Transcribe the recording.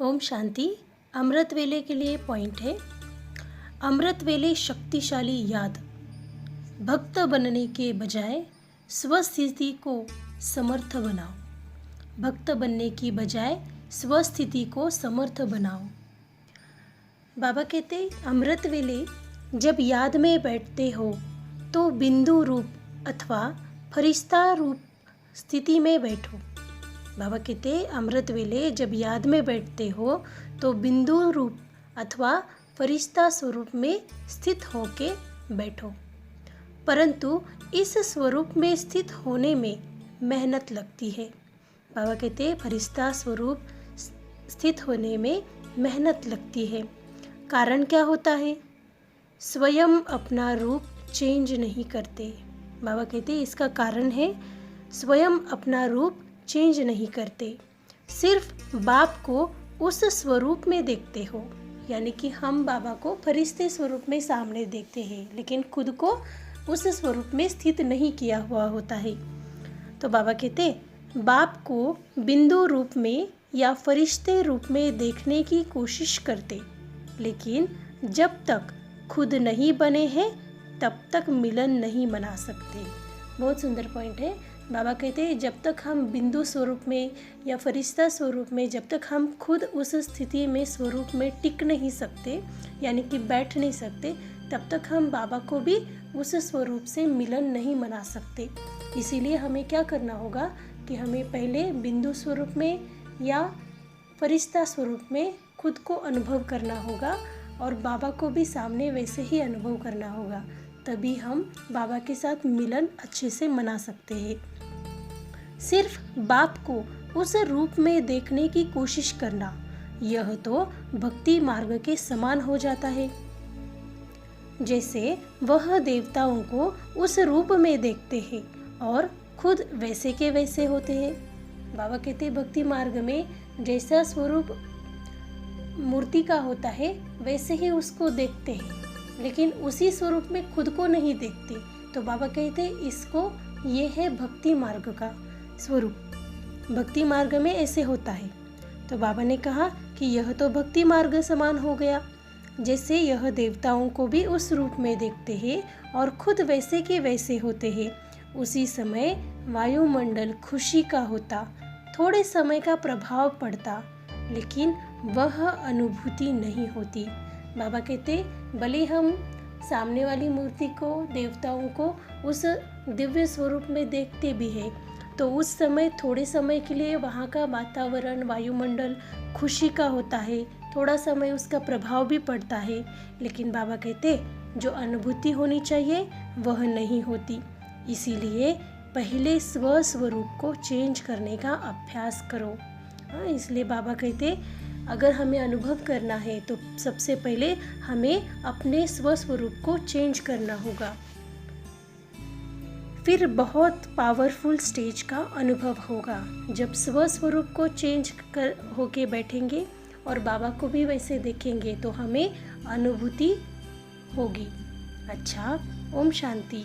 ओम शांति। अमृत वेले के लिए पॉइंट है, अमृत वेले शक्तिशाली याद। भक्त बनने के बजाय स्वस्थिति को समर्थ बनाओ। भक्त बनने की बजाय स्वस्थिति को समर्थ बनाओ। बाबा कहते अमृत वेले जब याद में बैठते हो तो बिंदु रूप अथवा फरिश्ता रूप स्थिति में बैठो। बाबा कहते अमृत वेले जब याद में बैठते हो तो बिंदु रूप अथवा फरिश्ता स्वरूप में स्थित होके बैठो। परंतु इस स्वरूप में स्थित होने में मेहनत लगती है। बाबा कहते फरिश्ता स्वरूप स्थित होने में मेहनत लगती है। कारण क्या होता है? स्वयं अपना रूप चेंज नहीं करते। बाबा कहते इसका कारण है स्वयं अपना रूप चेंज नहीं करते, सिर्फ बाप को उस स्वरूप में देखते हो। यानी कि हम बाबा को फरिश्ते स्वरूप में सामने देखते हैं, लेकिन खुद को उस स्वरूप में स्थित नहीं किया हुआ होता है। तो बाबा कहते बाप को बिंदु रूप में या फरिश्ते रूप में देखने की कोशिश करते, लेकिन जब तक खुद नहीं बने हैं तब तक मिलन नहीं मना सकते। बहुत सुंदर पॉइंट है। बाबा कहते हैं जब तक हम बिंदु स्वरूप में या फरिश्ता स्वरूप में, जब तक हम खुद उस स्थिति में स्वरूप में टिक नहीं सकते, यानी कि बैठ नहीं सकते, तब तक हम बाबा को भी उस स्वरूप से मिलन नहीं मना सकते। इसीलिए हमें क्या करना होगा कि हमें पहले बिंदु स्वरूप में या फरिश्ता स्वरूप में खुद को अनुभव करना होगा और बाबा को भी सामने वैसे ही अनुभव करना होगा। तभी हम बाबा के साथ मिलन अच्छे से मना सकते हैं। सिर्फ बाप को उस रूप में देखने की कोशिश करना, यह तो भक्ति मार्ग के समान हो जाता है। जैसे वह देवताओं को उस रूप में देखते हैं और खुद वैसे के वैसे होते हैं। बाबा कहते भक्ति मार्ग में जैसा स्वरूप मूर्ति का होता है वैसे ही उसको देखते हैं, लेकिन उसी स्वरूप में खुद को नहीं देखते। तो बाबा कहते इसको ये है भक्ति मार्ग का स्वरूप। भक्ति मार्ग में ऐसे होता है। तो बाबा ने कहा कि यह तो भक्ति मार्ग समान हो गया, जैसे यह देवताओं को भी उस रूप में देखते हैं और खुद वैसे के वैसे होते हैं। उसी समय वायुमंडल खुशी का होता, थोड़े समय का प्रभाव पड़ता, लेकिन वह अनुभूति नहीं होती। बाबा कहते भले हम सामने वाली मूर्ति को, देवताओं को उस दिव्य स्वरूप में देखते भी हैं, तो उस समय थोड़े समय के लिए वहाँ का वातावरण, वायुमंडल खुशी का होता है, थोड़ा समय उसका प्रभाव भी पड़ता है, लेकिन बाबा कहते जो अनुभूति होनी चाहिए वह नहीं होती। इसीलिए पहले स्वस्वरूप को चेंज करने का अभ्यास करो। इसलिए बाबा कहते अगर हमें अनुभव करना है तो सबसे पहले हमें अपने स्वस्वरूप को चेंज करना होगा, फिर बहुत पावरफुल स्टेज का अनुभव होगा। जब स्वस्वरूप को चेंज कर होके बैठेंगे और बाबा को भी वैसे देखेंगे तो हमें अनुभूति होगी। अच्छा, ओम शांति।